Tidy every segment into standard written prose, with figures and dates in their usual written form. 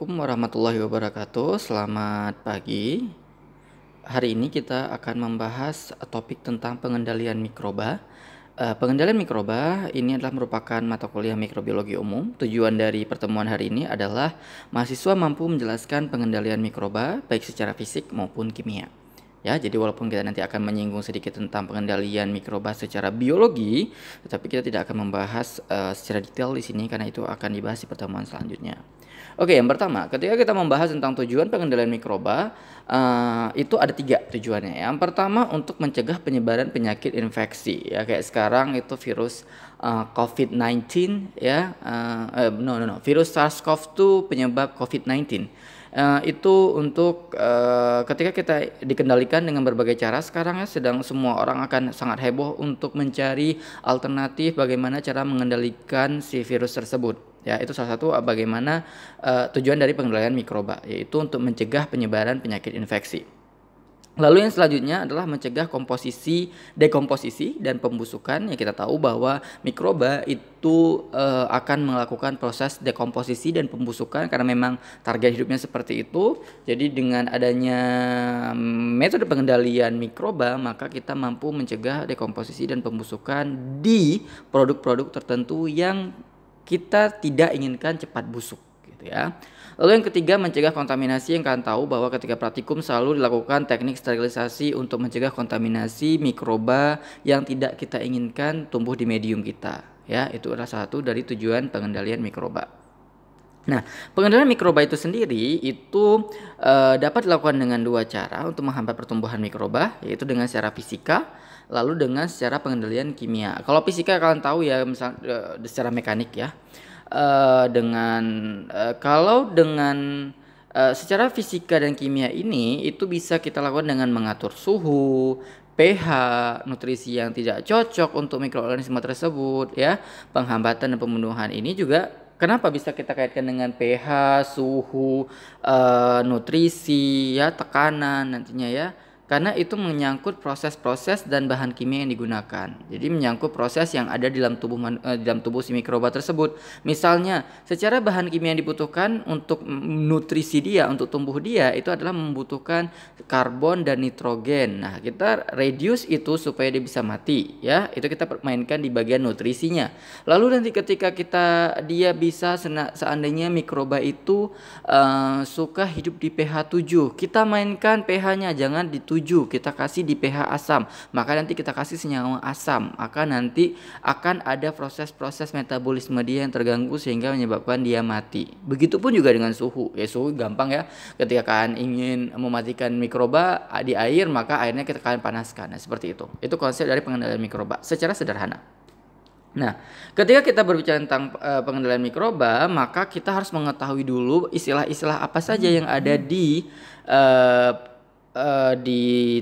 Assalamualaikum warahmatullahi wabarakatuh. Selamat pagi. Hari ini kita akan membahas topik tentang pengendalian mikroba. Pengendalian mikroba ini adalah merupakan mata kuliah mikrobiologi umum. Tujuan dari pertemuan hari ini adalah mahasiswa mampu menjelaskan pengendalian mikroba baik secara fisik maupun kimia. Ya, jadi walaupun kita nanti akan menyinggung sedikit tentang pengendalian mikroba secara biologi, tetapi kita tidak akan membahas secara detail di sini karena itu akan dibahas di pertemuan selanjutnya. Oke, yang pertama, ketika kita membahas tentang tujuan pengendalian mikroba, itu ada 3 tujuannya. Yang pertama untuk mencegah penyebaran penyakit infeksi, ya kayak sekarang itu virus COVID-19, ya, virus SARS-CoV-2 penyebab COVID-19. Itu untuk ketika kita dikendalikan dengan berbagai cara, sekarang ya sedang semua orang akan sangat heboh untuk mencari alternatif bagaimana cara mengendalikan si virus tersebut. Ya, itu salah satu bagaimana tujuan dari pengendalian mikroba, yaitu untuk mencegah penyebaran penyakit infeksi. Lalu yang selanjutnya adalah mencegah dekomposisi dan pembusukan. Ya, kita tahu bahwa mikroba itu akan melakukan proses dekomposisi dan pembusukan karena memang target hidupnya seperti itu. Jadi dengan adanya metode pengendalian mikroba, maka kita mampu mencegah dekomposisi dan pembusukan di produk-produk tertentu yang kita tidak inginkan cepat busuk, gitu ya. Lalu yang ketiga, mencegah kontaminasi. Yang kalian tahu bahwa ketika praktikum selalu dilakukan teknik sterilisasi untuk mencegah kontaminasi mikroba yang tidak kita inginkan tumbuh di medium kita. Ya, itu adalah salah satu dari tujuan pengendalian mikroba. Nah, pengendalian mikroba itu sendiri itu dapat dilakukan dengan 2 cara untuk menghambat pertumbuhan mikroba, yaitu dengan secara fisika, lalu dengan secara pengendalian kimia. Kalau fisika kalian tahu ya, misalnya secara mekanik ya. Kalau dengan secara fisika dan kimia ini itu bisa kita lakukan dengan mengatur suhu, pH, nutrisi yang tidak cocok untuk mikroorganisme tersebut, ya. Penghambatan dan pembunuhan ini juga kenapa bisa kita kaitkan dengan pH, suhu, nutrisi, ya, tekanan nantinya ya. Karena itu menyangkut proses-proses dan bahan kimia yang digunakan. Jadi menyangkut proses yang ada di dalam tubuh si mikroba tersebut. Misalnya, secara bahan kimia yang dibutuhkan untuk nutrisi dia, untuk tumbuh dia, itu adalah membutuhkan karbon dan nitrogen. Nah, kita reduce itu supaya dia bisa mati, ya. Itu kita mainkan di bagian nutrisinya. Lalu nanti ketika dia bisa seandainya mikroba itu suka hidup di pH 7, kita mainkan pH-nya, jangan di 7, kita kasih di pH asam, maka nanti kita kasih senyawa asam, maka nanti akan ada proses-proses metabolisme dia yang terganggu sehingga menyebabkan dia mati. Begitupun juga dengan suhu, ya suhu gampang ya, ketika kalian ingin mematikan mikroba di air, maka airnya kalian panaskan. Nah, seperti itu konsep dari pengendalian mikroba secara sederhana. Nah, ketika kita berbicara tentang pengendalian mikroba, maka kita harus mengetahui dulu istilah-istilah apa saja yang ada di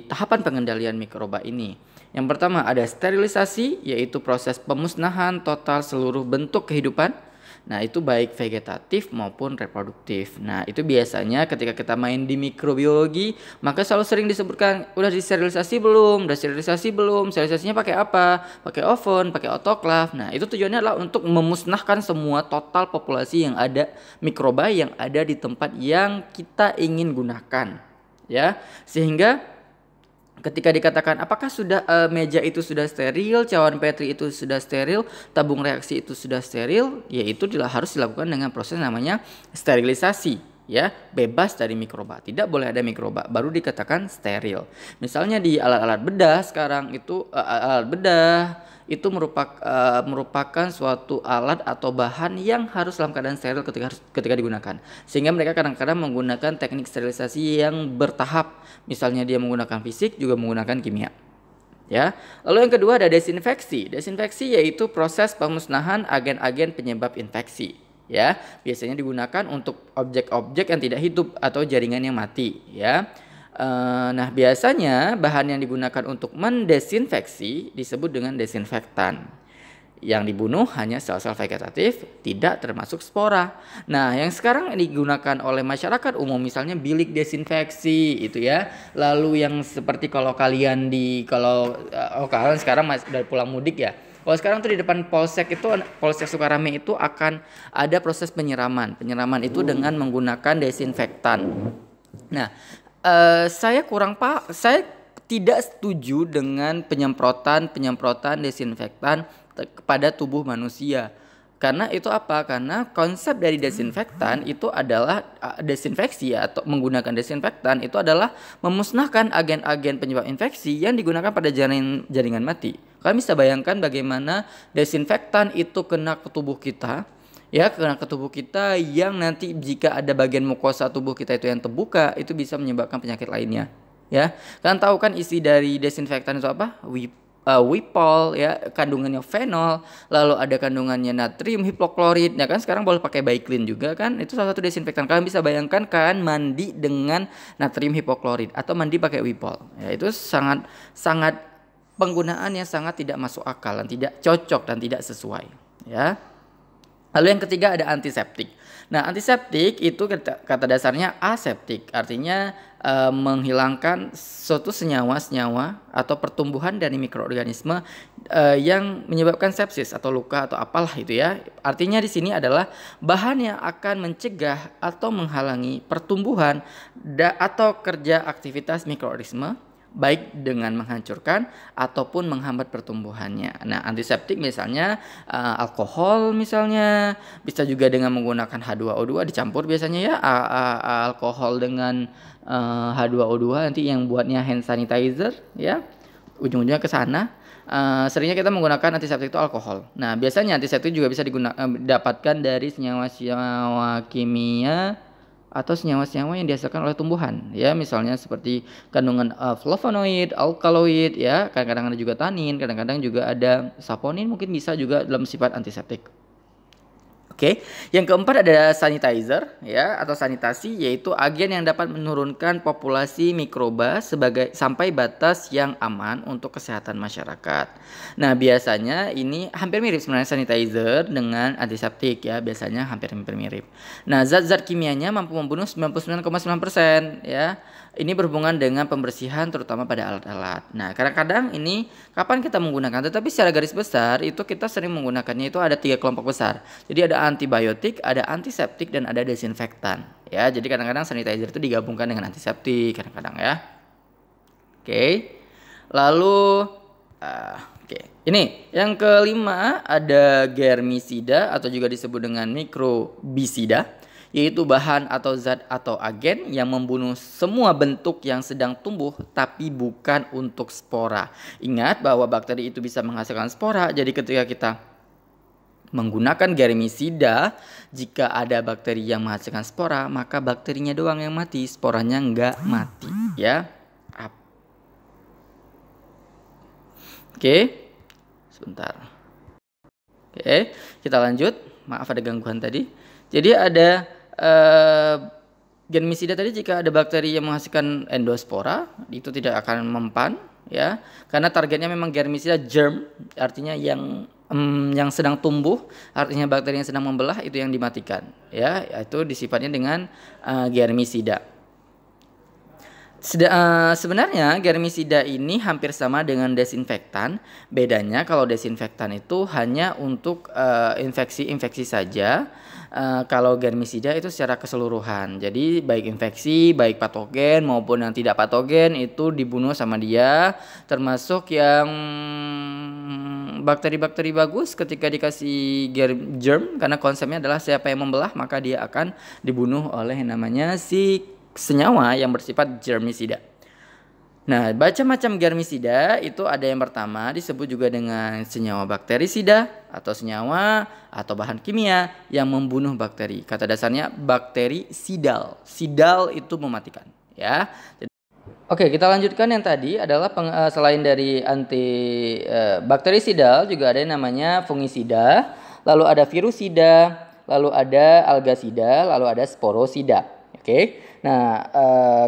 tahapan pengendalian mikroba ini. Yang pertama ada sterilisasi, yaitu proses pemusnahan total seluruh bentuk kehidupan. Nah, itu baik vegetatif maupun reproduktif. Nah, itu biasanya ketika kita main di mikrobiologi, maka selalu sering disebutkan, udah disterilisasi belum? Udah sterilisasi belum? Sterilisasinya pakai apa? Pakai oven, pakai autoclave. Nah, itu tujuannya adalah untuk memusnahkan semua total populasi yang ada mikroba yang ada di tempat yang kita ingin gunakan. Ya, sehingga ketika dikatakan apakah sudah meja itu sudah steril, cawan petri itu sudah steril, tabung reaksi itu sudah steril, yaitu harus dilakukan dengan proses namanya sterilisasi, ya, bebas dari mikroba, tidak boleh ada mikroba, baru dikatakan steril. Misalnya di alat-alat bedah sekarang itu alat bedah itu merupakan suatu alat atau bahan yang harus dalam keadaan steril ketika digunakan. Sehingga mereka kadang-kadang menggunakan teknik sterilisasi yang bertahap. Misalnya dia menggunakan fisik juga menggunakan kimia. Ya. Lalu yang kedua ada desinfeksi. Desinfeksi yaitu proses pemusnahan agen-agen penyebab infeksi. Ya, biasanya digunakan untuk objek-objek yang tidak hidup atau jaringan yang mati. Ya. Nah, biasanya bahan yang digunakan untuk mendesinfeksi disebut dengan desinfektan. Yang dibunuh hanya sel-sel vegetatif, tidak termasuk spora. Nah, yang sekarang digunakan oleh masyarakat umum misalnya bilik desinfeksi itu ya. Lalu yang seperti kalau kalian sekarang dari pulang mudik ya, Kalau sekarang tuh di depan Polsek itu, Polsek Sukarame itu akan ada proses penyiraman. Penyiraman itu dengan menggunakan desinfektan. Nah, saya tidak setuju dengan penyemprotan desinfektan kepada tubuh manusia. Karena itu apa? Karena konsep dari desinfektan itu adalah desinfeksi ya, atau menggunakan desinfektan itu adalah memusnahkan agen-agen penyebab infeksi yang digunakan pada jaringan mati. Kalian bisa bayangkan bagaimana desinfektan itu kena ke tubuh kita, ya, kena ke tubuh kita yang nanti jika ada bagian mukosa tubuh kita itu yang terbuka, itu bisa menyebabkan penyakit lainnya. Ya, kalian tahu kan isi dari desinfektan itu apa? Wipol, ya, kandungannya fenol, lalu ada kandungannya natrium hipoklorit, ya kan. Sekarang boleh pakai Baiklin juga kan, itu salah satu desinfektan. Kalian bisa bayangkan kan mandi dengan natrium hipoklorit atau mandi pakai Wipol, ya, itu sangat penggunaan yang sangat tidak masuk akal dan tidak cocok dan tidak sesuai, ya. Lalu yang ketiga ada antiseptik. Nah, antiseptik itu kata dasarnya aseptik, artinya menghilangkan suatu senyawa-senyawa atau pertumbuhan dari mikroorganisme yang menyebabkan sepsis atau luka atau apalah itu ya. Artinya di sini adalah bahan yang akan mencegah atau menghalangi pertumbuhan atau kerja aktivitas mikroorganisme, baik dengan menghancurkan ataupun menghambat pertumbuhannya. Nah, antiseptik misalnya alkohol misalnya, bisa juga dengan menggunakan H2O2 dicampur biasanya ya, alkohol dengan H2O2 nanti yang buatnya hand sanitizer ya. Ujung-ujungnya ke sana. Seringnya kita menggunakan antiseptik itu alkohol. Nah, biasanya antiseptik juga bisa didapatkan dari senyawa-senyawa kimia atau senyawa-senyawa yang dihasilkan oleh tumbuhan, ya, misalnya seperti kandungan flavonoid, alkaloid, ya, kadang-kadang ada juga tanin, kadang-kadang juga ada saponin, mungkin bisa juga dalam sifat antiseptik. Oke, yang keempat ada sanitizer, ya, atau sanitasi, yaitu agen yang dapat menurunkan populasi mikroba sampai batas yang aman untuk kesehatan masyarakat. Nah, biasanya ini hampir mirip sebenarnya sanitizer dengan antiseptik ya, biasanya hampir mirip. Nah, zat-zat kimianya mampu membunuh 99,9% ya. Ini berhubungan dengan pembersihan terutama pada alat-alat. Nah, kadang-kadang ini kapan kita menggunakan, tetapi secara garis besar itu kita sering menggunakannya itu ada 3 kelompok besar. Jadi ada antibiotik, ada antiseptik, dan ada desinfektan. Ya, jadi kadang-kadang sanitizer itu digabungkan dengan antiseptik kadang-kadang ya. Oke. Lalu ini yang kelima ada germisida atau juga disebut dengan mikrobisida, yaitu bahan atau zat atau agen yang membunuh semua bentuk yang sedang tumbuh tapi bukan untuk spora. Ingat bahwa bakteri itu bisa menghasilkan spora, jadi ketika kita menggunakan germisida, jika ada bakteri yang menghasilkan spora, maka bakterinya doang yang mati, sporanya enggak mati ya. Oke, sebentar. Oke, kita lanjut. Maaf ada gangguan tadi. Jadi ada germisida tadi, jika ada bakteri yang menghasilkan endospora, itu tidak akan mempan ya, karena targetnya memang germisida germ, artinya yang sedang tumbuh, artinya bakteri yang sedang membelah itu yang dimatikan ya, itu disifatnya dengan germisida. Sebenarnya germisida ini hampir sama dengan desinfektan. Bedanya kalau desinfektan itu hanya untuk infeksi-infeksi saja. Kalau germisida itu secara keseluruhan. Jadi baik infeksi, baik patogen maupun yang tidak patogen itu dibunuh sama dia. Termasuk yang bakteri-bakteri bagus ketika dikasih germ, karena konsepnya adalah siapa yang membelah maka dia akan dibunuh oleh yang namanya si senyawa yang bersifat germisida. Nah, macam-macam germisida itu ada yang pertama disebut juga dengan senyawa bakterisida atau senyawa atau bahan kimia yang membunuh bakteri. Kata dasarnya bakterisidal. Sidal itu mematikan, ya. Oke, kita lanjutkan yang tadi adalah selain dari bakterisidal juga ada yang namanya fungisida, lalu ada virusida, lalu ada algasida, lalu ada sporosida. Oke. Nah,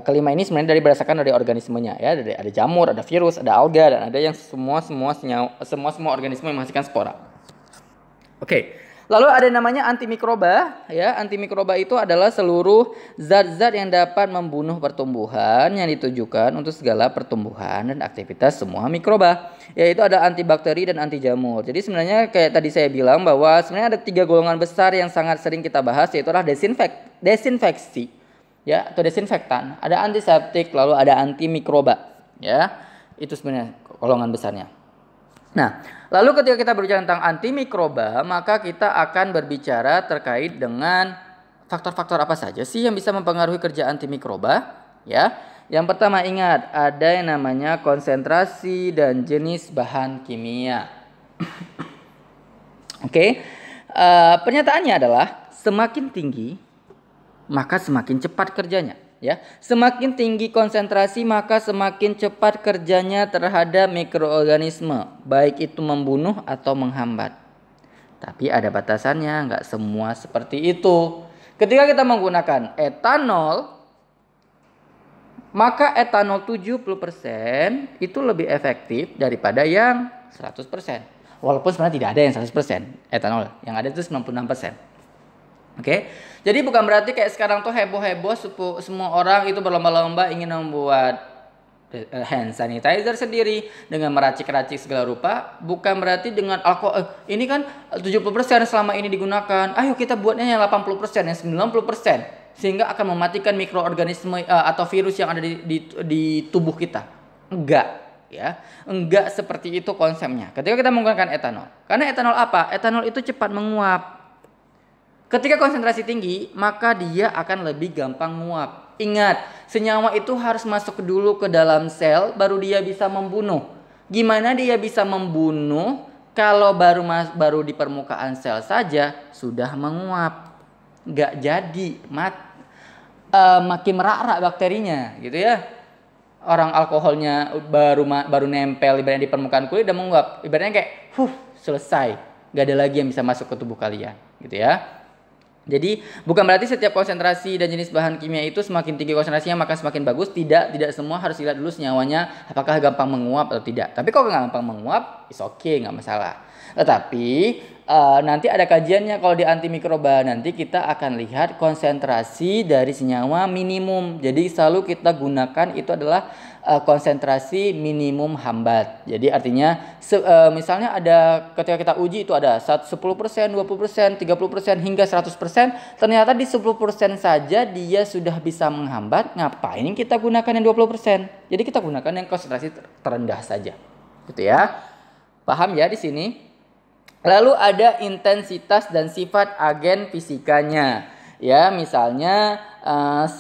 kelima ini sebenarnya berdasarkan dari organismenya ya. Ada jamur, ada virus, ada alga, dan ada yang semua organisme yang menghasilkan spora. Oke. Lalu ada namanya antimikroba, ya. Antimikroba itu adalah seluruh zat-zat yang dapat membunuh pertumbuhan yang ditujukan untuk segala pertumbuhan dan aktivitas semua mikroba. Yaitu ada antibakteri dan anti jamur. Jadi sebenarnya kayak tadi saya bilang bahwa sebenarnya ada 3 golongan besar yang sangat sering kita bahas, yaitu adalah desinfeksi, ya, atau desinfektan. Ada antiseptik, lalu ada antimikroba, ya. Itu sebenarnya golongan besarnya. Nah, lalu ketika kita berbicara tentang antimikroba, maka kita akan berbicara terkait dengan faktor-faktor apa saja sih yang bisa mempengaruhi kerja antimikroba, ya. Yang pertama, ingat, ada yang namanya konsentrasi dan jenis bahan kimia. Oke. Pernyataannya adalah semakin tinggi maka semakin cepat kerjanya. Ya, semakin tinggi konsentrasi maka semakin cepat kerjanya terhadap mikroorganisme, baik itu membunuh atau menghambat. Tapi ada batasannya, nggak semua seperti itu. Ketika kita menggunakan etanol, maka etanol 70% itu lebih efektif daripada yang 100%. Walaupun sebenarnya tidak ada yang 100% etanol, yang ada itu 96%. Oke, jadi bukan berarti kayak sekarang tuh heboh-heboh semua orang itu berlomba-lomba ingin membuat hand sanitizer sendiri dengan meracik-racik segala rupa. Bukan berarti dengan alkohol ini kan 70% selama ini digunakan. Ayo kita buatnya yang 80%, yang 90%, sehingga akan mematikan mikroorganisme atau virus yang ada di tubuh kita. Enggak, ya. Enggak seperti itu konsepnya. Ketika kita menggunakan etanol. Karena etanol apa? Etanol itu cepat menguap. Ketika konsentrasi tinggi, maka dia akan lebih gampang menguap. Ingat, senyawa itu harus masuk dulu ke dalam sel, baru dia bisa membunuh. Gimana dia bisa membunuh kalau baru di permukaan sel saja sudah menguap? Gak jadi, makin merak-rak bakterinya, gitu ya. Orang alkoholnya baru nempel ibaratnya di permukaan kulit udah menguap. Ibaratnya kayak, selesai. Gak ada lagi yang bisa masuk ke tubuh kalian, gitu ya. Jadi bukan berarti setiap konsentrasi dan jenis bahan kimia itu semakin tinggi konsentrasinya maka semakin bagus. Tidak semua harus dilihat dulu senyawanya apakah gampang menguap atau tidak. Tapi kalau nggak gampang menguap, it's okay, nggak masalah. Tetapi nanti ada kajiannya kalau di antimikroba. Nanti kita akan lihat konsentrasi dari senyawa minimum. Jadi selalu kita gunakan itu adalah konsentrasi minimum hambat. Jadi artinya misalnya ada ketika kita uji itu ada 10%, 20%, 30% hingga 100%. Ternyata di 10% saja dia sudah bisa menghambat. Ngapain kita gunakan yang 20%? Jadi kita gunakan yang konsentrasi terendah saja. Gitu ya. Paham ya di sini? Lalu ada intensitas dan sifat agen fisikanya. Ya, misalnya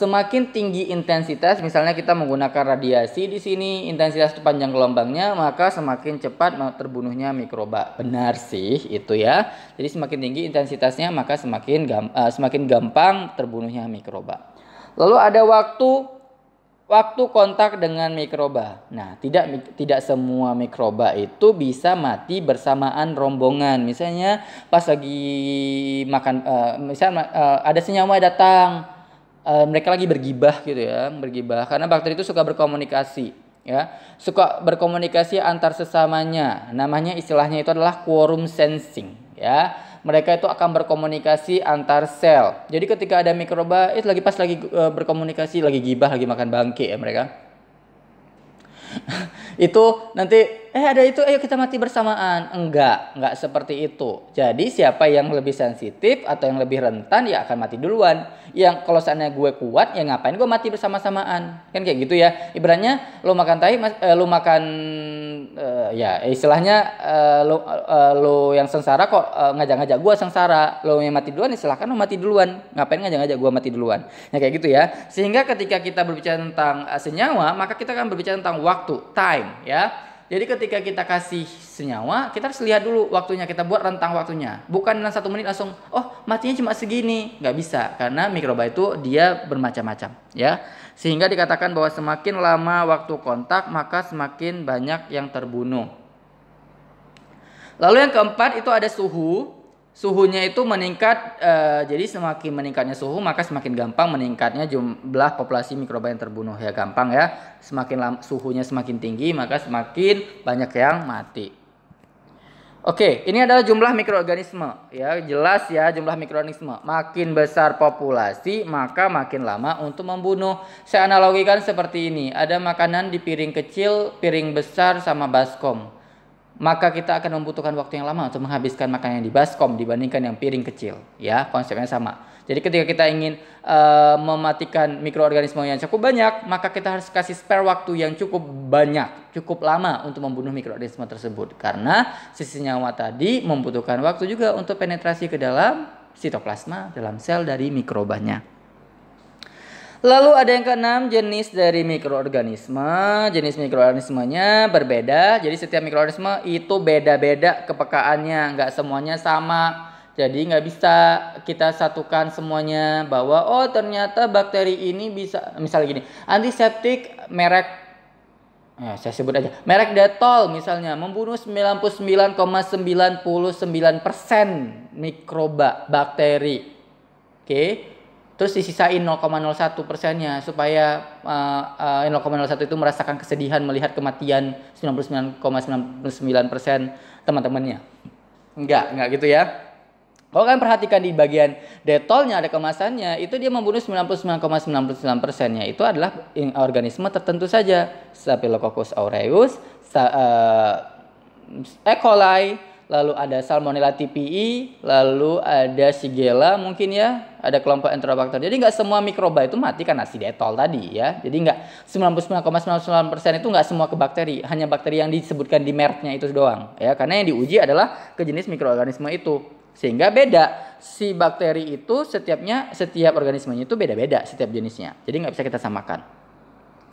semakin tinggi intensitas, misalnya kita menggunakan radiasi di sini, intensitas panjang gelombangnya, maka semakin cepat terbunuhnya mikroba. Benar sih itu ya. Jadi semakin tinggi intensitasnya, maka semakin gampang terbunuhnya mikroba. Lalu ada waktu kontak dengan mikroba. Nah, tidak semua mikroba itu bisa mati bersamaan rombongan. Misalnya pas lagi makan, ada senyawa datang, mereka lagi bergibah gitu ya, bergibah. Karena bakteri itu suka berkomunikasi, ya, suka berkomunikasi antar sesamanya. Namanya istilahnya itu adalah quorum sensing, ya. Mereka itu akan berkomunikasi antar sel. Jadi ketika ada mikroba, lagi berkomunikasi, lagi gibah, lagi makan bangke ya mereka. Itu nanti ada itu, ayo kita mati bersamaan. Enggak seperti itu. Jadi siapa yang lebih sensitif atau yang lebih rentan ya akan mati duluan. Yang kalau seandainya gue kuat ya ngapain gue mati bersama-samaan. Kan kayak gitu ya. Ibaratnya lo makan tahi, lo makan ya istilahnya lo yang sengsara kok ngajak-ngajak gue sengsara. Lo yang mati duluan ya silahkan lo mati duluan. Ngapain ngajak-ngajak gue mati duluan. Ya kayak gitu ya. Sehingga ketika kita berbicara tentang senyawa, maka kita akan berbicara tentang waktu, time ya. Jadi ketika kita kasih senyawa, kita harus lihat dulu waktunya, kita buat rentang waktunya. Bukan dalam 1 menit langsung, matinya cuma segini. Nggak bisa, karena mikroba itu dia bermacam-macam. Ya, sehingga dikatakan bahwa semakin lama waktu kontak, maka semakin banyak yang terbunuh. Lalu yang keempat itu ada suhu. Suhunya itu meningkat, jadi semakin meningkatnya suhu maka semakin gampang meningkatnya jumlah populasi mikroba yang terbunuh. Ya gampang ya, suhunya semakin tinggi maka semakin banyak yang mati. Oke, ini adalah jumlah mikroorganisme. Ya, jelas ya jumlah mikroorganisme. Makin besar populasi, maka makin lama untuk membunuh. Saya analogikan seperti ini. Ada makanan di piring kecil, piring besar, sama baskom. Maka kita akan membutuhkan waktu yang lama untuk menghabiskan makanan yang di baskom dibandingkan yang piring kecil. Ya, konsepnya sama. Jadi ketika kita ingin mematikan mikroorganisme yang cukup banyak, maka kita harus kasih spare waktu yang cukup banyak, cukup lama untuk membunuh mikroorganisme tersebut. Karena sisi nyawa tadi membutuhkan waktu juga untuk penetrasi ke dalam sitoplasma, dalam sel dari mikrobanya. Lalu ada yang keenam, jenis dari mikroorganisme. Jenis mikroorganismenya berbeda. Jadi setiap mikroorganisme itu beda-beda kepekaannya, nggak semuanya sama. Jadi nggak bisa kita satukan semuanya bahwa oh ternyata bakteri ini bisa, misalnya gini, antiseptik merek, ya saya sebut aja, merek Dettol misalnya membunuh 99,99% mikroba bakteri. Oke. Terus disisain 0,01%-nya supaya 0,01 itu merasakan kesedihan melihat kematian 99,99% teman-temannya. Enggak gitu ya. Kalau kalian perhatikan di bagian Dettolnya ada kemasannya, itu dia membunuh 99,99%-nya itu adalah organisme tertentu saja. Staphylococcus aureus, E. coli, lalu ada Salmonella typhi, lalu ada Shigella mungkin ya, ada kelompok Enterobacter. Jadi nggak semua mikroba itu mati karena si Dettol tadi ya. Jadi nggak 99,99% itu nggak semua ke bakteri, hanya bakteri yang disebutkan di mereknya itu doang ya. Karena yang diuji adalah ke jenis mikroorganisme itu. Sehingga beda, si bakteri itu setiap organismenya itu beda-beda setiap jenisnya. Jadi nggak bisa kita samakan.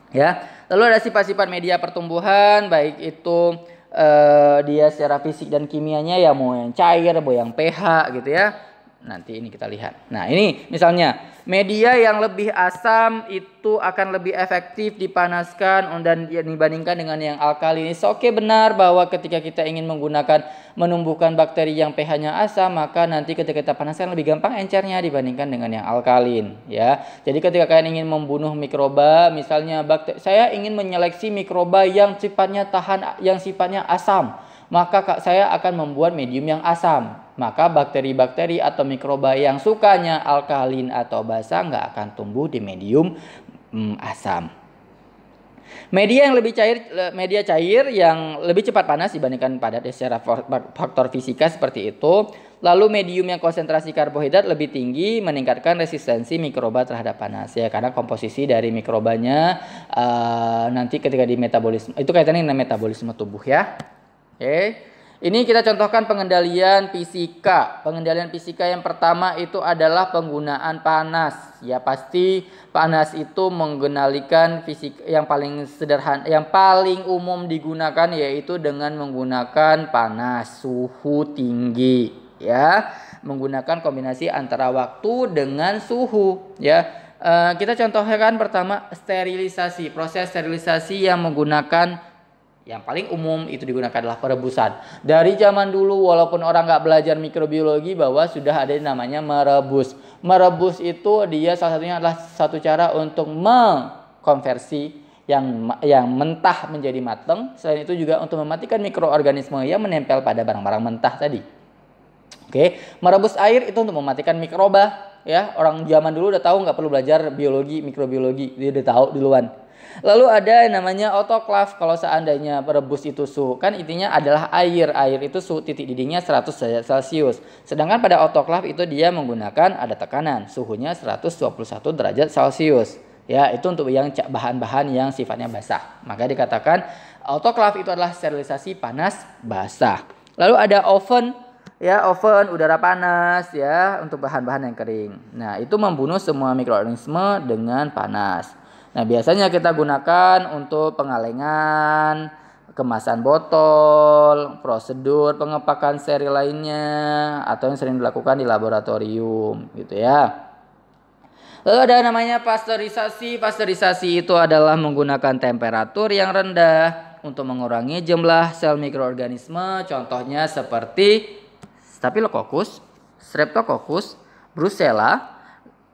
Ya. Lalu ada sifat-sifat media pertumbuhan, baik itu dia secara fisik dan kimianya ya, mau yang cair, mau yang pH gitu ya. Nanti ini kita lihat. Nah ini misalnya media yang lebih asam itu akan lebih efektif dipanaskan dan dibandingkan dengan yang alkalin. Oke, benar bahwa ketika kita ingin menumbuhkan bakteri yang pH-nya asam, maka nanti ketika kita panaskan lebih gampang encernya dibandingkan dengan yang alkalin ya. Jadi ketika kalian ingin membunuh mikroba, misalnya saya ingin menyeleksi mikroba yang sifatnya asam, maka saya akan membuat medium yang asam. Maka bakteri-bakteri atau mikroba yang sukanya alkalin atau basa nggak akan tumbuh di medium asam. Media cair yang lebih cepat panas dibandingkan padat secara faktor fisika seperti itu. Lalu medium yang konsentrasi karbohidrat lebih tinggi meningkatkan resistensi mikroba terhadap panas ya, karena komposisi dari mikrobanya nanti ketika di metabolisme itu kaitannya dengan metabolisme tubuh ya. Oke. Ini kita contohkan pengendalian fisika. Pengendalian fisika yang pertama itu adalah penggunaan panas. Ya pasti panas itu mengendalikan fisika yang paling sederhana, yang paling umum digunakan yaitu dengan menggunakan panas, suhu tinggi. Ya, menggunakan kombinasi antara waktu dengan suhu. Ya, kita contohkan pertama sterilisasi. Proses sterilisasi yang menggunakan yang paling umum itu digunakan adalah perebusan. Dari zaman dulu walaupun orang nggak belajar mikrobiologi bahwa sudah ada yang namanya merebus. Merebus itu dia salah satunya adalah satu cara untuk mengkonversi yang mentah menjadi matang. Selain itu juga untuk mematikan mikroorganisme yang menempel pada barang-barang mentah tadi. Oke, merebus air itu untuk mematikan mikroba. Ya, orang zaman dulu udah tahu, nggak perlu belajar biologi, mikrobiologi, dia udah tahu duluan. Lalu ada yang namanya autoklaf. Kalau seandainya merebus itu suhu, kan intinya adalah air. Air itu suhu titik didihnya 100 derajat Celcius. Sedangkan pada autoklaf itu dia menggunakan ada tekanan, suhunya 121 derajat Celcius. Ya, itu untuk yang bahan-bahan yang sifatnya basah. Maka dikatakan autoklaf itu adalah sterilisasi panas basah. Lalu ada oven. Ya, oven udara panas ya untuk bahan-bahan yang kering. Nah, itu membunuh semua mikroorganisme dengan panas. Nah, biasanya kita gunakan untuk pengalengan, kemasan botol, prosedur pengepakan steril lainnya, atau yang sering dilakukan di laboratorium gitu ya. Lalu ada namanya pasteurisasi. Pasteurisasi itu adalah menggunakan temperatur yang rendah untuk mengurangi jumlah sel mikroorganisme. Contohnya seperti Staphylococcus, Streptococcus, Brucella,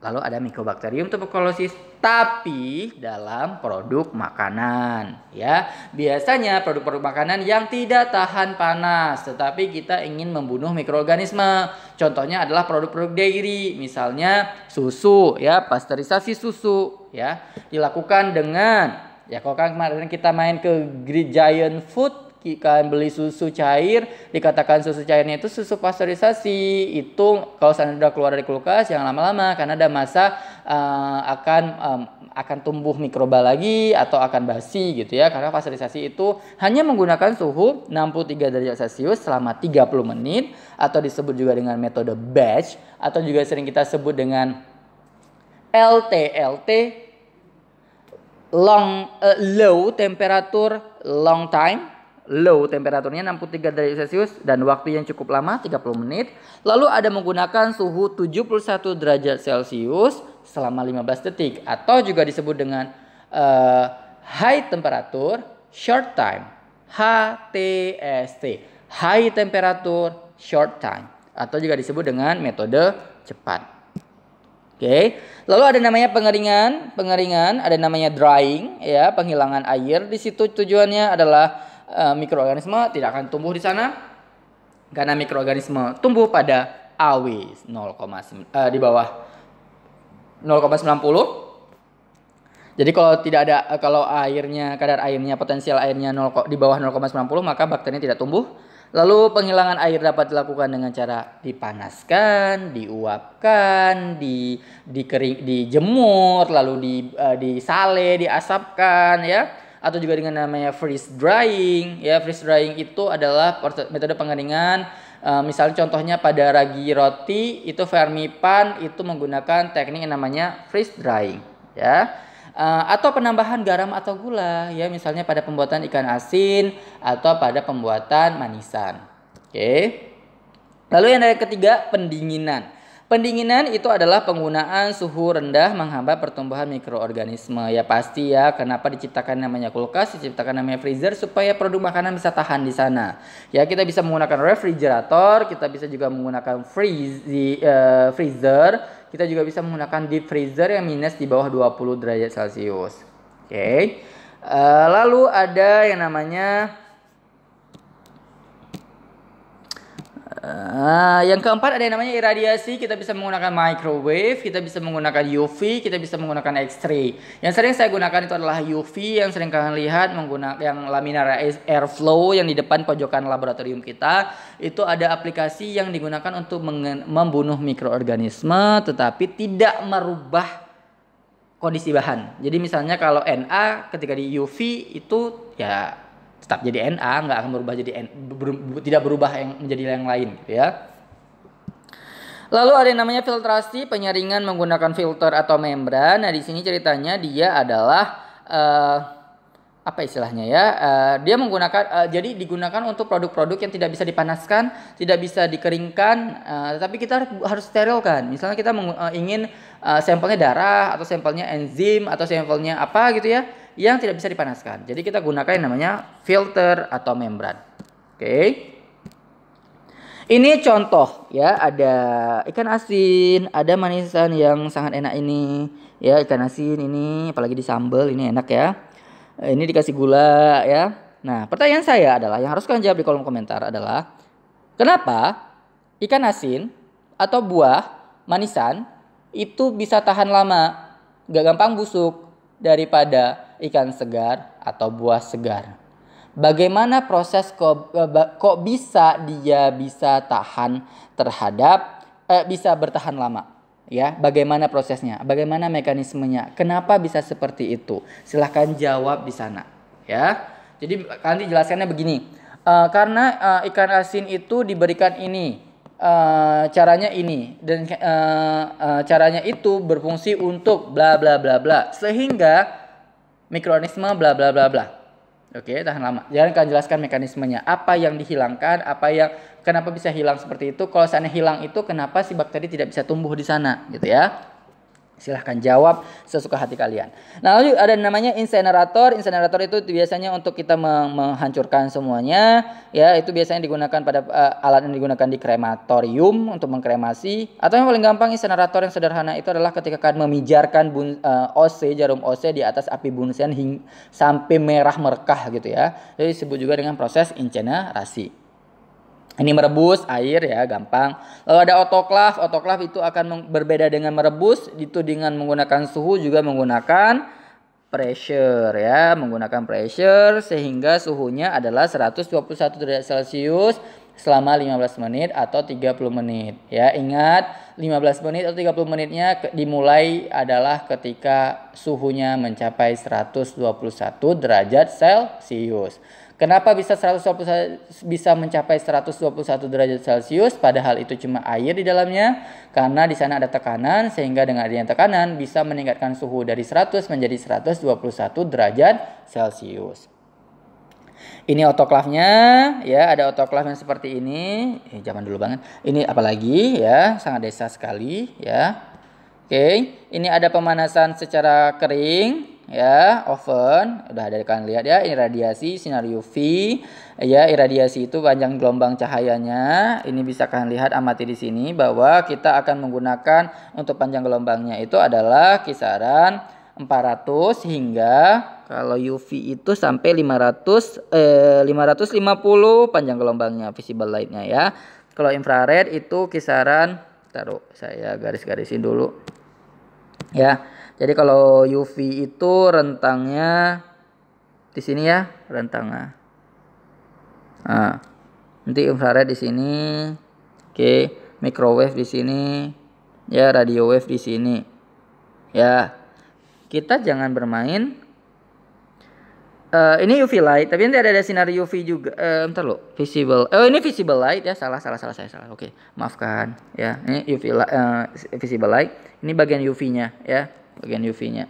Lalu ada Mycobacterium tuberculosis, tapi dalam produk makanan, ya. Biasanya produk-produk makanan yang tidak tahan panas, tetapi kita ingin membunuh mikroorganisme. Contohnya adalah produk-produk dairy, misalnya susu, ya, pasteurisasi susu, ya. Dilakukan dengan, ya, kalau kan kemarin kita main ke Giant Food, kita beli susu cair, dikatakan susu cairnya itu susu pasteurisasi. Itu kalau sudah keluar dari kulkas jangan lama-lama, karena ada masa akan tumbuh mikroba lagi atau akan basi gitu ya, karena pasteurisasi itu hanya menggunakan suhu 63 derajat Celcius selama 30 menit, atau disebut juga dengan metode batch, atau juga sering kita sebut dengan LTLT, low temperature long time. Low temperaturnya 63 derajat Celcius dan waktu yang cukup lama 30 menit. Lalu ada menggunakan suhu 71 derajat Celcius selama 15 detik, atau juga disebut dengan high temperature short time, HTST, high temperature short time, atau juga disebut dengan metode cepat. Oke. Lalu ada namanya pengeringan, ada namanya drying, ya, penghilangan air. Di situ tujuannya adalah mikroorganisme tidak akan tumbuh di sana, karena mikroorganisme tumbuh pada AW di bawah 0,90. Jadi kalau kadar airnya, potensial airnya di bawah 0,90, maka bakterinya tidak tumbuh. Lalu penghilangan air dapat dilakukan dengan cara dipanaskan, diuapkan, dijemur, lalu disale, diasapkan, ya. Atau juga dengan namanya freeze drying, ya. Freeze drying itu adalah metode pengeringan. Misalnya contohnya pada ragi roti itu Fermipan itu menggunakan teknik yang namanya freeze drying, ya. Atau penambahan garam atau gula, ya, misalnya pada pembuatan ikan asin atau pada pembuatan manisan. Oke. Lalu yang ketiga, pendinginan. Pendinginan itu adalah penggunaan suhu rendah menghambat pertumbuhan mikroorganisme. Ya pasti ya, kenapa diciptakan namanya kulkas, diciptakan namanya freezer, supaya produk makanan bisa tahan di sana. Ya, kita bisa menggunakan refrigerator, kita bisa juga menggunakan freezer, kita juga bisa menggunakan deep freezer yang minus di bawah 20 derajat Celcius. Oke. Lalu ada yang namanya yang keempat ada yang namanya iradiasi. Kita bisa menggunakan microwave, kita bisa menggunakan UV, kita bisa menggunakan X-ray. Yang sering saya gunakan itu adalah UV, yang sering kalian lihat menggunakan yang laminar airflow yang di depan pojokan laboratorium kita. Itu ada aplikasi yang digunakan untuk membunuh mikroorganisme tetapi tidak merubah kondisi bahan. Jadi misalnya kalau Na ketika di UV itu ya tetap jadi Na, nggak akan berubah jadi tidak berubah menjadi yang lain, gitu ya. Lalu ada yang namanya filtrasi, penyaringan menggunakan filter atau membran. Nah, di sini ceritanya dia adalah apa istilahnya ya? Dia menggunakan jadi digunakan untuk produk-produk yang tidak bisa dipanaskan, tidak bisa dikeringkan, tapi kita harus sterilkan. Misalnya kita ingin sampelnya darah atau sampelnya enzim atau sampelnya apa gitu ya, yang tidak bisa dipanaskan. Jadi kita gunakan yang namanya filter atau membran. Oke. Ini contoh ya, ada ikan asin, ada manisan yang sangat enak ini. Ya, ikan asin ini apalagi di sambal ini enak ya. Ini dikasih gula ya. Nah, pertanyaan saya adalah yang harus kalian jawab di kolom komentar adalah kenapa ikan asin atau buah manisan itu bisa tahan lama, gak gampang busuk daripada ikan segar atau buah segar. Bagaimana proses kok bisa dia bisa tahan terhadap bisa bertahan lama? Ya, bagaimana prosesnya? Bagaimana mekanismenya? Kenapa bisa seperti itu? Silahkan jawab di sana. Ya, jadi nanti jelaskannya begini. Karena ikan asin itu diberikan ini, caranya ini, dan caranya itu berfungsi untuk bla bla bla bla, sehingga mikroorganisme bla bla bla bla. Oke, tahan lama. Jangan kalian jelaskan mekanismenya, apa yang dihilangkan, kenapa bisa hilang seperti itu. Kalau seandainya hilang itu, kenapa si bakteri tidak bisa tumbuh di sana, gitu ya. Silahkan jawab sesuka hati kalian. Nah, lalu ada namanya insenerator. Insenerator itu biasanya untuk kita menghancurkan semuanya. Ya, itu biasanya digunakan pada alat yang digunakan di krematorium untuk mengkremasi. Atau yang paling gampang insenerator yang sederhana itu adalah ketika akan memijarkan jarum OC di atas api bunsen sampai merah merekah gitu ya. Jadi disebut juga dengan proses insenerasi. Ini merebus air ya, gampang. Lalu ada otoklaf. Otoklaf itu akan berbeda dengan merebus, itu dengan menggunakan suhu juga menggunakan pressure ya, menggunakan pressure sehingga suhunya adalah 121 derajat Celcius selama 15 menit atau 30 menit. Ya, ingat 15 menit atau 30 menitnya dimulai adalah ketika suhunya mencapai 121 derajat Celcius. Kenapa bisa mencapai 121 derajat Celcius padahal itu cuma air di dalamnya? Karena di sana ada tekanan sehingga dengan adanya tekanan bisa meningkatkan suhu dari 100 menjadi 121 derajat Celcius. Ini otoklafnya ya, ada otoklaf yang seperti ini. Zaman dulu banget. Ini apalagi ya, sangat desa sekali ya. Oke, ini ada pemanasan secara kering. Ya, oven udah ada kalian lihat ya, iradiasi sinar UV ya, iradiasi itu panjang gelombang cahayanya. Ini bisa kalian lihat, amati di sini bahwa kita akan menggunakan untuk panjang gelombangnya itu adalah kisaran 400 hingga kalau UV itu sampai 550 panjang gelombangnya visible lightnya ya. Kalau infrared itu kisaran, taruh saya garis-garisin dulu ya. Jadi kalau UV itu rentangnya di sini ya, rentangnya. Nah, nanti infrared di sini. Oke, microwave di sini. Ya, radio wave di sini. Ya. Kita jangan bermain ini UV light, tapi nanti ada sinar UV juga. Bentar loh, visible. Oh, ini visible light ya, salah saya salah. Oke, maafkan ya. Ini UV visible light. Ini bagian UV-nya ya. Bagian UV-nya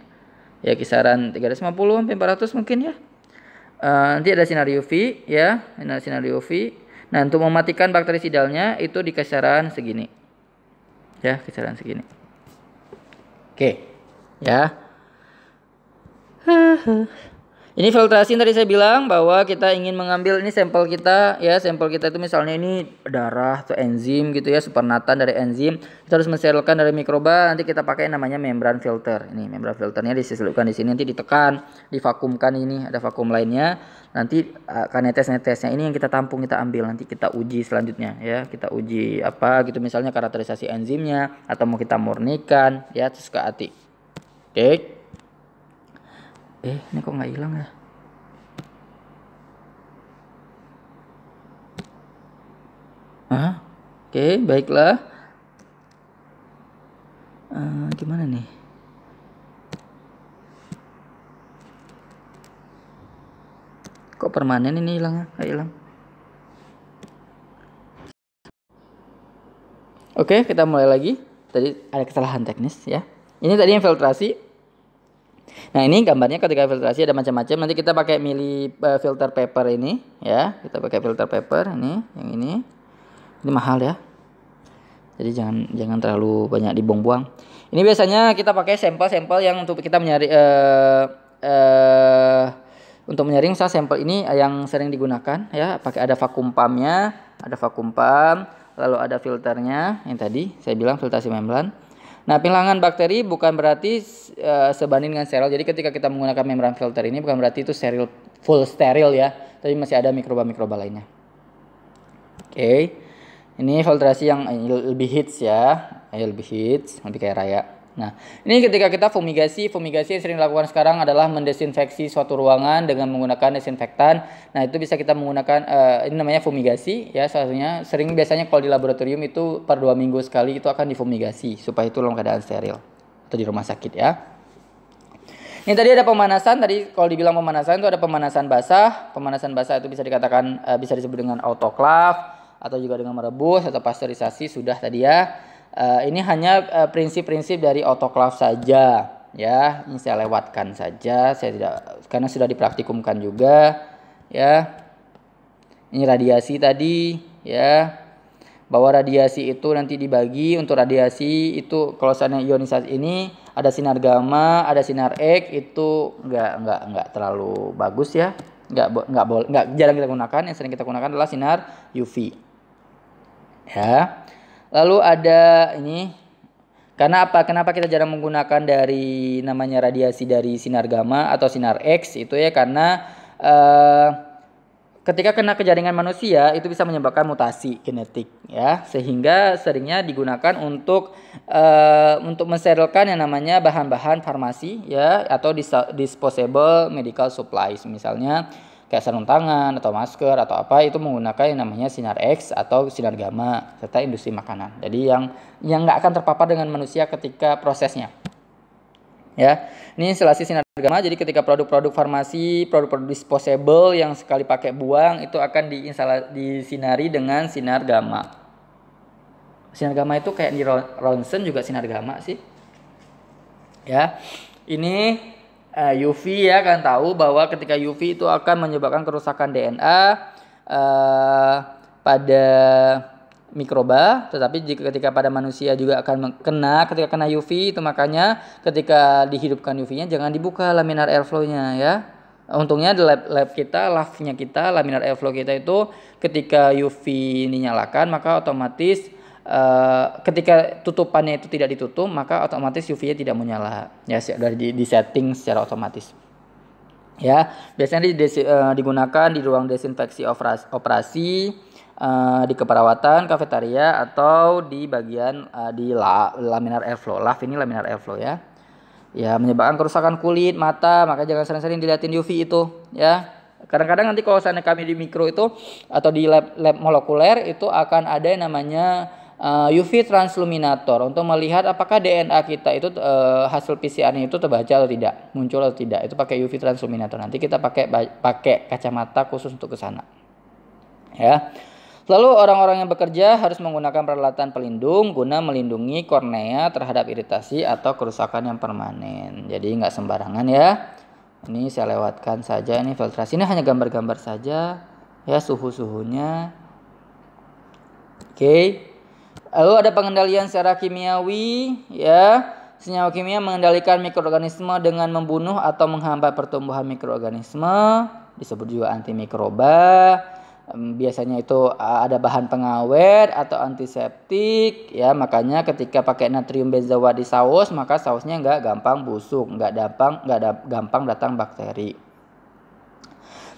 ya kisaran 350 sampai 400 mungkin ya. Nanti ada sinar UV ya, sinar UV. Nah, untuk mematikan bakteri sidalnya itu di kisaran segini ya, kisaran segini. Oke ya. Ini filtrasi yang tadi saya bilang bahwa kita ingin mengambil ini sampel kita ya, sampel kita itu misalnya ini darah atau enzim gitu ya, supernatan dari enzim. Kita harus mensterilkan dari mikroba, nanti kita pakai namanya membran filter. Ini membran filternya diselipkan di sini, nanti ditekan, divakumkan, ini ada vakum lainnya. Nanti netes-netesnya ini yang kita tampung, kita ambil, nanti kita uji selanjutnya ya. Kita uji apa gitu, misalnya karakterisasi enzimnya atau mau kita murnikan ya, terus ke hati. Oke. Ini kok nggak hilang ya? Oke, baiklah. Gimana nih? Kok permanen ini hilangnya? Nggak hilang. Oke, kita mulai lagi. Tadi ada kesalahan teknis ya. Ini tadi yang filtrasi. Nah, ini gambarnya ketika filtrasi ada macam-macam. Nanti kita pakai filter paper ini ya. Kita pakai filter paper ini, yang ini. Ini mahal ya. Jadi jangan terlalu banyak dibuang-buang. Ini biasanya kita pakai sampel-sampel yang untuk kita menyaring untuk menyaring sampel ini yang sering digunakan ya. Pakai ada vakum pumpnya, lalu ada filternya yang tadi saya bilang filtrasi membran. Nah, penghilangan bakteri bukan berarti sebanding dengan steril. Jadi ketika kita menggunakan membran filter ini bukan berarti itu full steril ya, tapi masih ada mikroba-mikroba lainnya. Oke. Ini filtrasi yang lebih hits ya, lebih kayak raya. Nah, ini ketika kita fumigasi yang sering dilakukan sekarang adalah mendesinfeksi suatu ruangan dengan menggunakan desinfektan. Nah, itu bisa kita menggunakan ini namanya fumigasi ya, satunya sering biasanya kalau di laboratorium itu per 2 minggu sekali itu akan difumigasi supaya itu dalam keadaan steril atau di rumah sakit ya. Ini tadi ada pemanasan, tadi kalau dibilang pemanasan itu ada pemanasan basah. Pemanasan basah itu bisa dikatakan bisa disebut dengan autoklaf atau juga dengan merebus atau pasteurisasi sudah tadi ya. Ini hanya prinsip-prinsip dari autoklaf saja ya. Ini saya lewatkan saja, saya tidak, karena sudah dipraktikumkan juga ya. Ini radiasi tadi ya. bahwa radiasi itu nanti dibagi untuk radiasi itu kalau misalnya ionisasi ini ada sinar gamma, ada sinar X, itu nggak terlalu bagus ya. Nggak jarang kita gunakan. Yang sering kita gunakan adalah sinar UV. Ya. Lalu ada ini, karena apa? Kenapa kita jarang menggunakan dari namanya radiasi dari sinar gamma atau sinar X itu ya, karena ketika kena ke jaringan manusia itu bisa menyebabkan mutasi genetik ya, sehingga seringnya digunakan untuk mensterilkan yang namanya bahan-bahan farmasi ya, atau disposable medical supplies, misalnya kayak sarung tangan atau masker atau apa, itu menggunakan yang namanya sinar X atau sinar gamma, serta industri makanan. Jadi yang nggak akan terpapar dengan manusia ketika prosesnya. Ya, ini instalasi sinar gamma. Jadi ketika produk-produk farmasi, produk-produk disposable yang sekali pakai buang itu akan disinari dengan sinar gamma. Sinar gamma itu kayak di ronsen juga sinar gamma sih. Ya, ini UV ya, kan tahu bahwa ketika UV itu akan menyebabkan kerusakan DNA pada mikroba, tetapi ketika pada manusia juga akan kena ketika kena UV itu. Makanya ketika dihidupkan UV-nya jangan dibuka laminar airflow-nya ya. Untungnya di lab kita, laminar airflow kita itu ketika UV dinyalakan maka otomatis ketika tutupannya itu tidak ditutup maka otomatis UV-nya tidak menyala ya, sudah di setting secara otomatis. Ya, biasanya digunakan di ruang desinfeksi operasi, di keperawatan, kafetaria, atau di bagian di laminar airflow. Ini laminar airflow ya. Ya, menyebabkan kerusakan kulit, mata, maka jangan sering-sering dilihatin UV itu ya. Kadang-kadang nanti kalau misalnya kami di mikro itu atau di lab molekuler itu akan ada yang namanya UV transluminator untuk melihat apakah DNA kita itu hasil PCR-nya itu terbaca atau tidak, muncul atau tidak. Itu pakai UV transluminator. Nanti kita pakai kacamata khusus untuk ke sana. Ya. Lalu orang-orang yang bekerja harus menggunakan peralatan pelindung guna melindungi kornea terhadap iritasi atau kerusakan yang permanen. Jadi nggak sembarangan ya. Ini saya lewatkan saja, ini filtrasi, ini hanya gambar-gambar saja ya, suhu-suhunya. Oke. Lalu ada pengendalian secara kimiawi ya. Senyawa kimia mengendalikan mikroorganisme dengan membunuh atau menghambat pertumbuhan mikroorganisme, disebut juga antimikroba. Biasanya itu ada bahan pengawet atau antiseptik ya, makanya ketika pakai natrium benzoat di saus maka sausnya nggak gampang busuk, nggak gampang datang bakteri.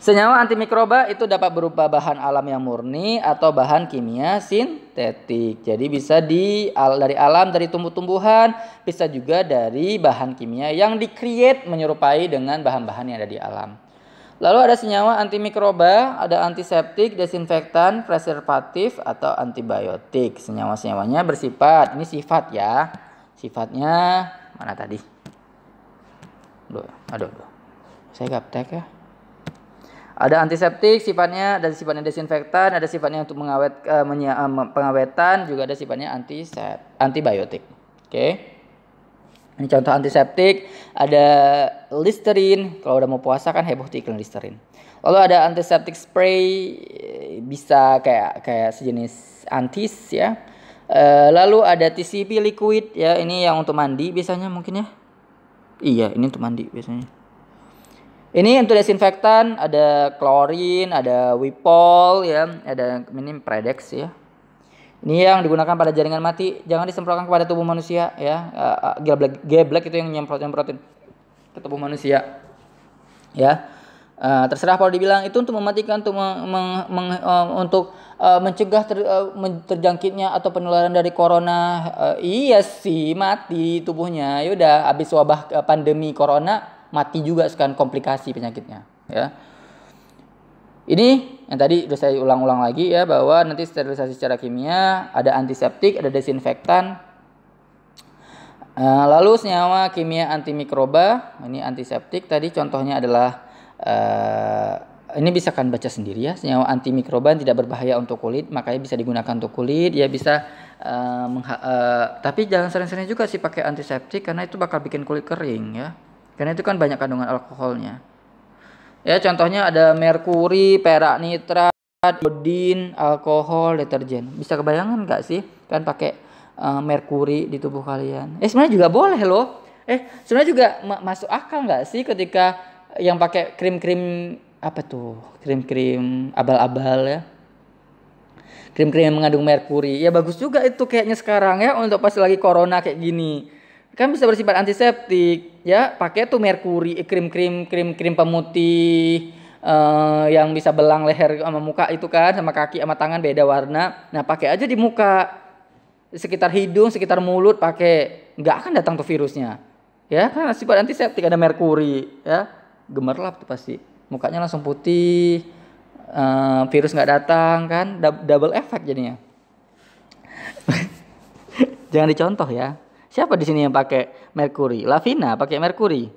Senyawa antimikroba itu dapat berupa bahan alam yang murni atau bahan kimia sintetik. Jadi bisa dari alam, dari tumbuh-tumbuhan, bisa juga dari bahan kimia yang di-create menyerupai dengan bahan-bahan yang ada di alam. Lalu ada senyawa antimikroba, ada antiseptik, desinfektan, preservatif, atau antibiotik. Senyawa-senyawanya bersifat, ini sifat ya. Sifatnya mana tadi? Aduh. Saya gaptek ya. Ada antiseptik, ada sifatnya desinfektan, ada sifatnya untuk pengawetan, juga ada sifatnya antibiotik. Oke. Ini contoh antiseptik, ada Listerine. Kalau udah mau puasa kan heboh tuh iklan Listerine. Lalu ada antiseptik spray, bisa kayak sejenis antis ya. Lalu ada TCP liquid ya, ini yang untuk mandi biasanya mungkin ya. Iya, ini untuk mandi biasanya. Ini untuk desinfektan, ada klorin, ada Wipol ya, ada ini Predex ya. Ini yang digunakan pada jaringan mati, jangan disemprotkan kepada tubuh manusia ya. Geblek itu yang nyemprotin ke tubuh manusia. Ya. Terserah kalau dibilang itu untuk mematikan, untuk mencegah terjangkitnya atau penularan dari corona. Iya sih, mati tubuhnya. Yaudah, habis wabah pandemi corona mati juga sekarang, komplikasi penyakitnya ya. Ini yang tadi udah saya ulang-ulang lagi ya, bahwa nanti sterilisasi secara kimia, ada antiseptik, ada desinfektan. Lalu senyawa kimia antimikroba, ini antiseptik tadi contohnya adalah ini bisa kan baca sendiri ya, senyawa antimikroba tidak berbahaya untuk kulit, makanya bisa digunakan untuk kulit ya, bisa tapi jangan sering-sering juga sih pakai antiseptik karena itu bakal bikin kulit kering ya. Karena itu kan banyak kandungan alkoholnya. Ya, contohnya ada merkuri, perak nitrat. iodin, alkohol, deterjen. Bisa kebayangan nggak sih kan pakai merkuri di tubuh kalian? Sebenarnya juga boleh loh. Sebenarnya juga masuk akal nggak sih ketika yang pakai krim-krim apa tuh? Krim-krim abal-abal ya. Krim-krim yang mengandung merkuri. Ya bagus juga itu kayaknya sekarang ya untuk pas lagi corona kayak gini. Kan bisa bersifat antiseptik ya. Pakai tuh merkuri, krim pemutih yang bisa belang leher sama muka itu kan, sama kaki sama tangan beda warna. Nah, pakai aja di muka. Sekitar hidung, sekitar mulut pakai. Nggak akan datang tuh virusnya. Ya, kan sifat antiseptik ada merkuri ya. Gemerlap tuh pasti. Mukanya langsung putih. Virus nggak datang kan, double effect jadinya. Jangan dicontoh ya. Siapa di sini yang pakai merkuri? Lavina pakai merkuri.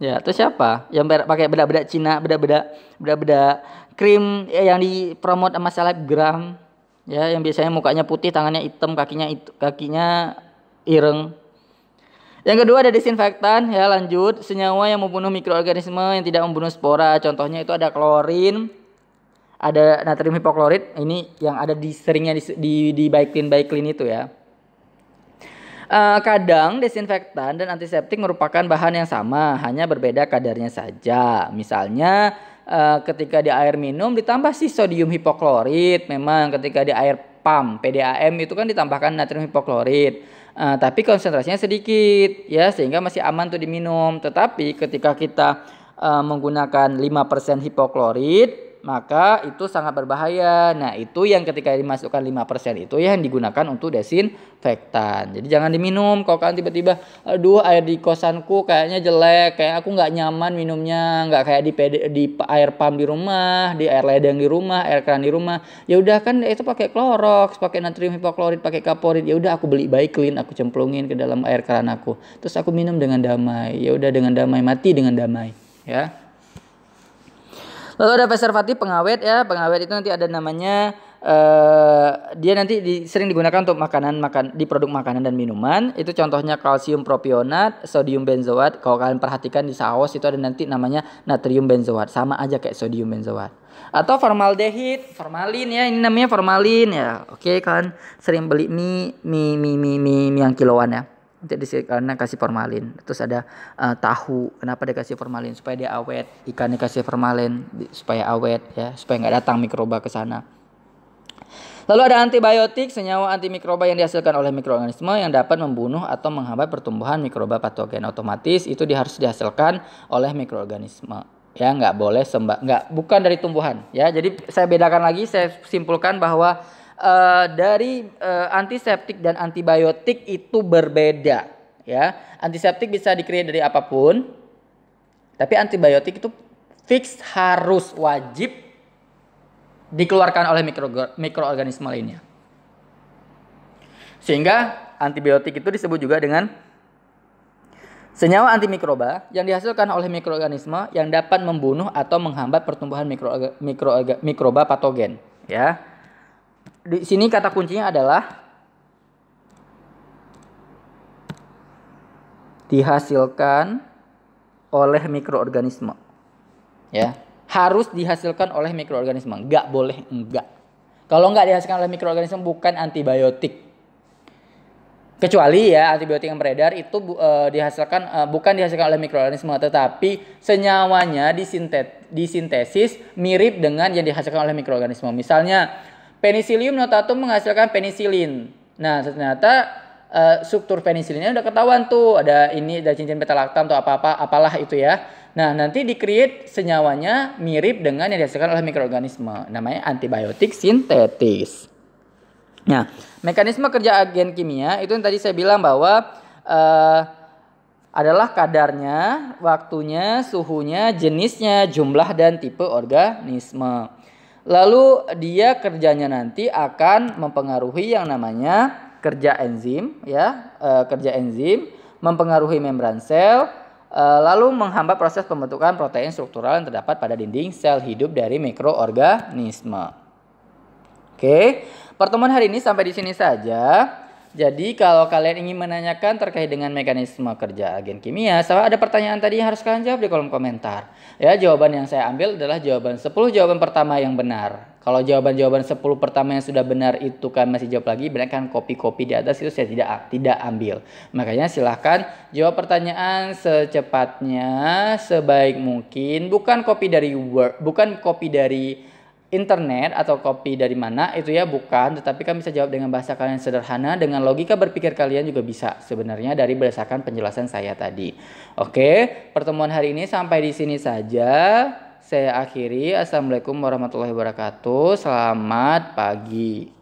Ya, terus siapa? Yang pakai bedak-bedak Cina, bedak-bedak krim yang dipromot sama selebgram. Ya, yang biasanya mukanya putih, tangannya hitam, kakinya ireng. Yang kedua ada desinfektan, ya lanjut. Senyawa yang membunuh mikroorganisme yang tidak membunuh spora. Contohnya itu ada klorin, ada natrium hipoklorit. Ini yang ada seringnya di Baiklin itu ya. Kadang desinfektan dan antiseptik merupakan bahan yang sama, hanya berbeda kadarnya saja. Misalnya ketika di air minum ditambah sodium hipoklorit. Memang ketika di air PAM, PDAM itu kan ditambahkan natrium hipoklorit. Tapi konsentrasinya sedikit ya, sehingga masih aman tuh diminum. Tetapi ketika kita menggunakan 5% hipoklorit, maka itu sangat berbahaya. Nah, itu yang ketika dimasukkan 5% itu yang digunakan untuk desinfektan. Jadi jangan diminum kalau kan tiba-tiba aduh air di kosanku kayaknya jelek, kayak aku nggak nyaman minumnya, nggak kayak di air pam di rumah, di air ledeng di rumah, air keran di rumah. Ya udah kan itu pakai Clorox, pakai natrium hipoklorit, pakai kaporit. Ya udah aku beli Baiklin, aku cemplungin ke dalam air keran aku. Terus aku minum dengan damai. Ya udah dengan damai, mati dengan damai, ya. Lalu ada preservatif pengawet ya. Pengawet itu nanti ada namanya dia nanti sering digunakan untuk di produk makanan dan minuman. Itu contohnya kalsium propionat, sodium benzoat. Kalau kalian perhatikan di saus itu ada nanti namanya natrium benzoat. Sama aja kayak sodium benzoat. Atau formaldehid, formalin ya. Ini namanya formalin ya. Oke, kalian sering beli mie yang kiloan ya. Karena kasih formalin. Terus ada tahu, kenapa dikasih formalin? Supaya dia awet. Ikan dikasih formalin supaya awet ya, supaya nggak datang mikroba ke sana. Lalu ada antibiotik, senyawa antimikroba yang dihasilkan oleh mikroorganisme yang dapat membunuh atau menghambat pertumbuhan mikroba patogen. Otomatis itu harus dihasilkan oleh mikroorganisme. Ya, nggak boleh bukan dari tumbuhan ya. Jadi saya bedakan lagi, saya simpulkan bahwa dari antiseptik dan antibiotik itu berbeda ya. Antiseptik bisa di-create dari apapun, tapi antibiotik itu fix harus wajib dikeluarkan oleh mikroorganisme lainnya. Sehingga antibiotik itu disebut juga dengan senyawa antimikroba yang dihasilkan oleh mikroorganisme yang dapat membunuh atau menghambat pertumbuhan mikroba patogen ya. Di sini kata kuncinya adalah dihasilkan oleh mikroorganisme. Ya, harus dihasilkan oleh mikroorganisme, nggak boleh enggak. Kalau nggak dihasilkan oleh mikroorganisme bukan antibiotik. Kecuali ya antibiotik yang beredar itu bukan dihasilkan oleh mikroorganisme, tetapi senyawanya disintesis mirip dengan yang dihasilkan oleh mikroorganisme. Misalnya Penicillium notatum menghasilkan penisilin. Nah, ternyata struktur penisillinnya udah ketahuan tuh. Ada cincin beta-laktam atau apalah itu ya. Nah, nanti di-create senyawanya mirip dengan yang dihasilkan oleh mikroorganisme. Namanya antibiotik sintetis. Nah, mekanisme kerja agen kimia itu yang tadi saya bilang bahwa adalah kadarnya, waktunya, suhunya, jenisnya, jumlah dan tipe organisme. Lalu dia kerjanya nanti akan mempengaruhi yang namanya kerja enzim ya, kerja enzim mempengaruhi membran sel, lalu menghambat proses pembentukan protein struktural yang terdapat pada dinding sel hidup dari mikroorganisme. Oke, pertemuan hari ini sampai di sini saja. Jadi kalau kalian ingin menanyakan terkait dengan mekanisme kerja agen kimia, ada pertanyaan tadi yang harus kalian jawab di kolom komentar. Ya, jawaban yang saya ambil adalah jawaban 10 jawaban pertama yang benar. Kalau jawaban-jawaban 10 pertama yang sudah benar itu kan masih jawab lagi, berarti kan kopi-kopi di atas itu saya tidak ambil. Makanya silahkan jawab pertanyaan secepatnya, sebaik mungkin. Bukan copy dari Word, bukan copy dari internet atau copy dari mana itu ya, bukan. Tetapi kan bisa jawab dengan bahasa kalian sederhana, dengan logika berpikir kalian juga bisa sebenarnya dari berdasarkan penjelasan saya tadi. Oke, pertemuan hari ini sampai di sini saja. Saya akhiri. Assalamualaikum warahmatullahi wabarakatuh. Selamat pagi.